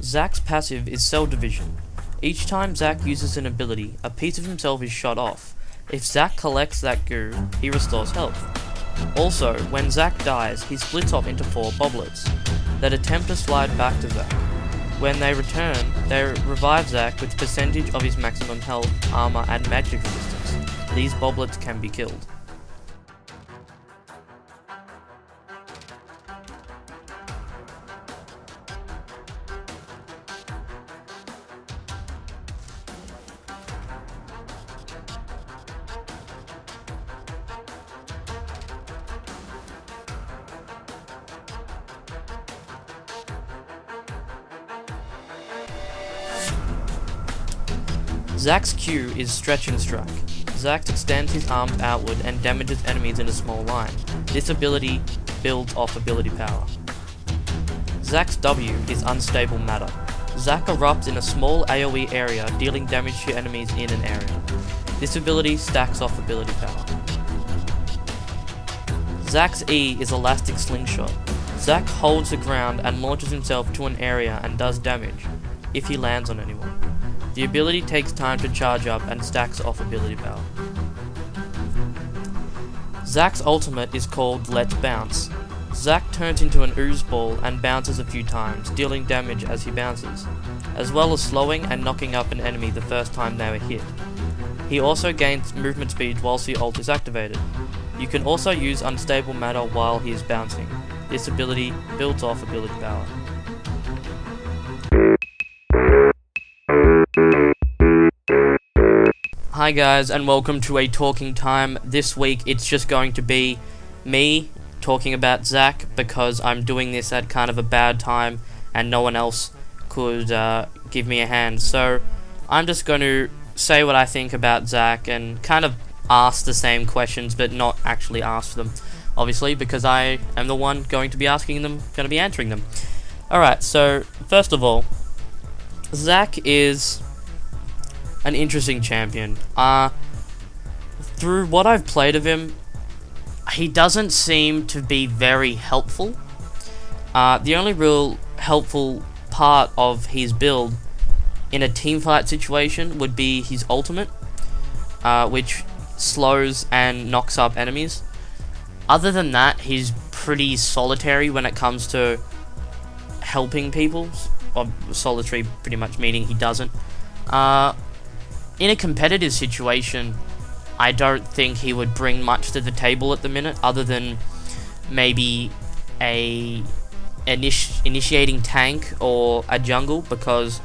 Z.A.C's passive is Cell Division. Each time Z.A.C uses an ability, a piece of himself is shot off. If Z.A.C collects that goo, he restores health. Also, when Z.A.C dies, he splits off into 4 boblets that attempt to slide back to Z.A.C. When they return, they revive Z.A.C with percentage of his maximum health, armor, and magic resistance. These boblets can be killed. Z.A.C's Q is Stretch and Strike. Z.A.C extends his arms outward and damages enemies in a small line. This ability builds off ability power. Z.A.C's W is Unstable Matter. Z.A.C erupts in a small AoE area, dealing damage to enemies in an area. This ability stacks off ability power. Z.A.C's E is Elastic Slingshot. Z.A.C holds the ground and launches himself to an area and does damage, if he lands on anyone. The ability takes time to charge up and stacks off ability power. Z.A.C's ultimate is called Let's Bounce. Z.A.C turns into an ooze ball and bounces a few times, dealing damage as he bounces, as well as slowing and knocking up an enemy the first time they were hit. He also gains movement speed whilst the ult is activated. You can also use Unstable Matter while he is bouncing. This ability builds off ability power. Hi guys, and welcome to a talking time. This week it's just going to be me talking about Z.A.C because I'm doing this at kind of a bad time and no one else could give me a hand. So I'm just going to say what I think about Z.A.C and kind of ask the same questions but not actually ask them, obviously, because I am the one going to be asking them, going to be answering them. Alright, so first of all, Z.A.C is an interesting champion. Through what I've played of him, he doesn't seem to be very helpful. The only real helpful part of his build in a teamfight situation would be his ultimate, which slows and knocks up enemies. Other than that, he's pretty solitary when it comes to helping people. Or solitary pretty much meaning he doesn't. In a competitive situation, I don't think he would bring much to the table at the minute, other than maybe a initiating tank or a jungle, because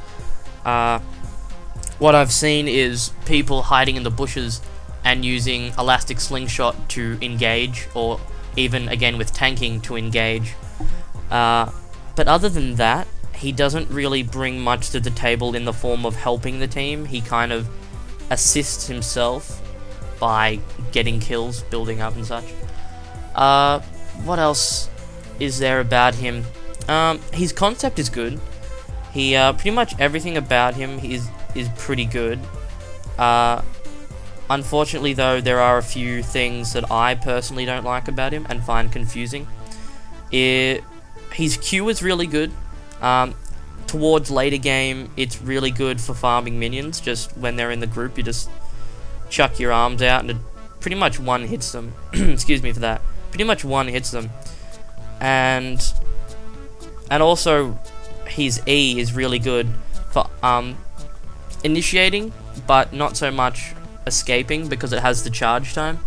what I've seen is people hiding in the bushes and using Elastic Slingshot to engage, or even again with tanking to engage. But other than that, he doesn't really bring much to the table in the form of helping the team. He kind of assists himself by getting kills, building up and such. What else is there about him? His concept is good. He pretty much everything about him is pretty good. Unfortunately though, there are a few things that I personally don't like about him and find confusing. His Q is really good. Towards later game, it's really good for farming minions. Just when they're in the group, you just chuck your arms out and it pretty much one hits them. Excuse me for that. Pretty much one hits them. And also, his E is really good for initiating, but not so much escaping because it has the charge time.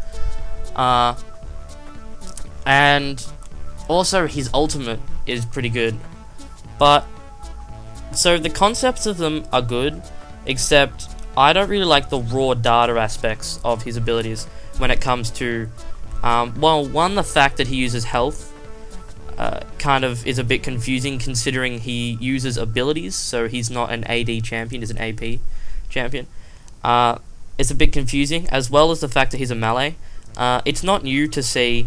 And also, his ultimate is pretty good. But so the concepts of them are good, except I don't really like the raw data aspects of his abilities when it comes to, one, the fact that he uses health kind of is a bit confusing considering he uses abilities, so he's not an AD champion, he's an AP champion. It's a bit confusing, as well as the fact that he's a melee. It's not new to see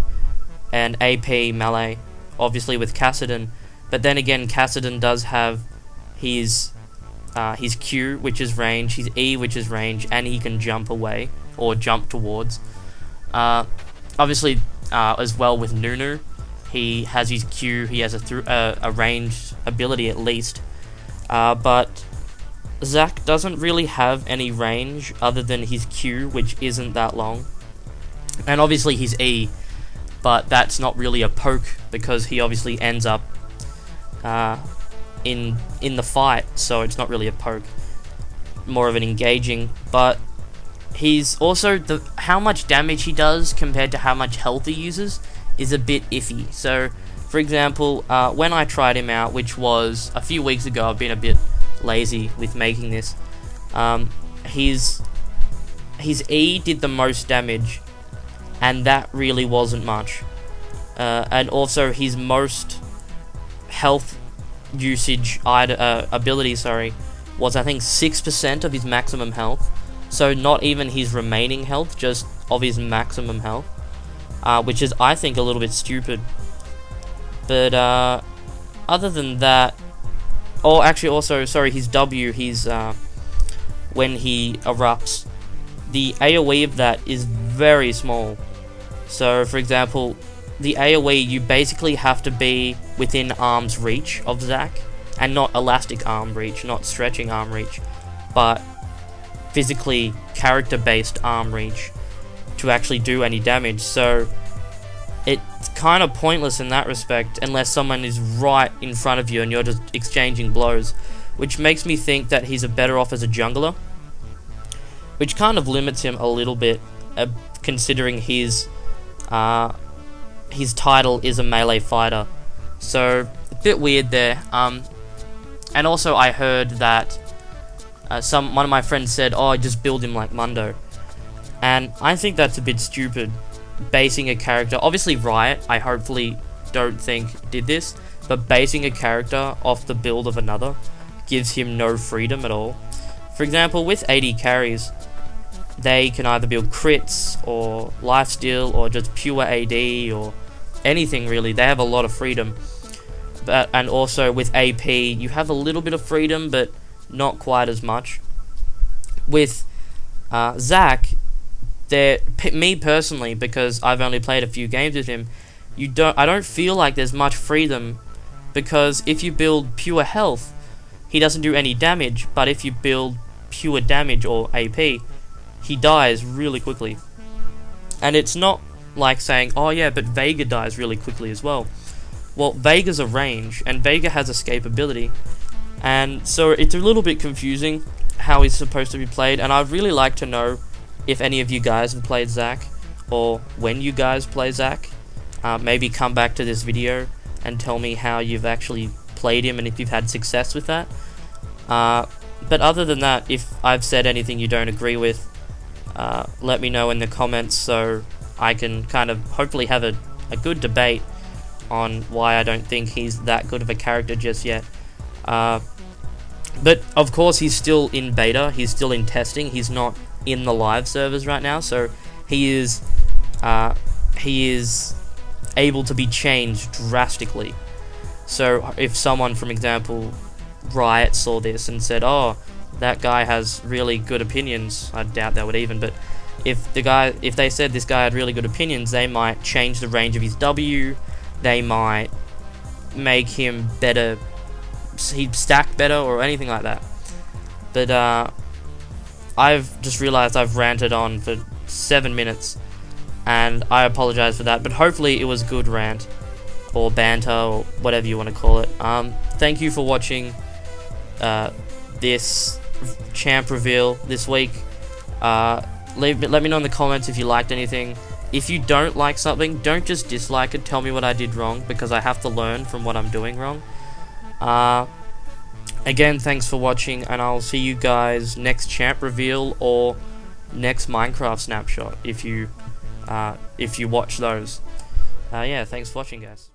an AP melee, obviously with Kassadin, but then again, Kassadin does have his Q, which is range, his E, which is range, and he can jump away, or jump towards. Obviously, as well with Nunu, he has his Q, he has a ranged ability at least. But Z.A.C doesn't really have any range other than his Q, which isn't that long. And obviously his E, but that's not really a poke because he obviously ends up in the fight, so it's not really a poke. More of an engaging, but he's also how much damage he does compared to how much health he uses is a bit iffy. So, for example, when I tried him out, which was a few weeks ago, I've been a bit lazy with making this. His E did the most damage, and that really wasn't much. And also his most health usage ability, was I think 6% of his maximum health. So not even his remaining health, just of his maximum health, which is, I think, a little bit stupid. But other than that, oh, actually, also, sorry, his W, when he erupts, the AoE of that is very small. So, for example, the AoE, you basically have to be within arm's reach of Z.A.C, and not elastic arm reach, not stretching arm reach, but physically character-based arm reach to actually do any damage. So it's kind of pointless in that respect unless someone is right in front of you and you're just exchanging blows, which makes me think that he's better off as a jungler, which kind of limits him a little bit, considering his title is a melee fighter. So a bit weird there. And also I heard that one of my friends said, "Oh, just build him like Mundo," and I think that's a bit stupid. Basing a character, obviously Riot, I hopefully don't think did this, but basing a character off the build of another gives him no freedom at all. For example, with AD carries, they can either build crits or lifesteal or just pure AD or anything really. They have a lot of freedom. And also with AP, you have a little bit of freedom, but not quite as much. With Z.A.C, me personally, because I've only played a few games with him, I don't feel like there's much freedom, because if you build pure health, he doesn't do any damage, but if you build pure damage or AP, he dies really quickly. And it's not like saying, oh yeah, but Veigar dies really quickly as well. Well, Veigar's a range, and Veigar has escapability, and so it's a little bit confusing how he's supposed to be played, and I'd really like to know if any of you guys have played Z.A.C, or when you guys play Z.A.C. Maybe come back to this video and tell me how you've actually played him and if you've had success with that. But other than that, if I've said anything you don't agree with, let me know in the comments so I can kind of hopefully have a good debate on why I don't think he's that good of a character just yet. But of course he's still in beta, he's still in testing, he's not in the live servers right now, so he is able to be changed drastically. So if someone, for example, Riot saw this and said, oh, that guy has really good opinions, I doubt that would even, but if they said this guy had really good opinions, they might change the range of his W, they might make him better, he'd stack better or anything like that. But I've just realized I've ranted on for 7 minutes, and I apologize for that, but hopefully it was good rant or banter or whatever you want to call it. Thank you for watching this champ reveal this week. Let me know in the comments if you liked anything. If you don't like something, don't just dislike it, tell me what I did wrong, because I have to learn from what I'm doing wrong. Again, thanks for watching, and I'll see you guys next champ reveal or next Minecraft snapshot if you watch those. Yeah, thanks for watching, guys.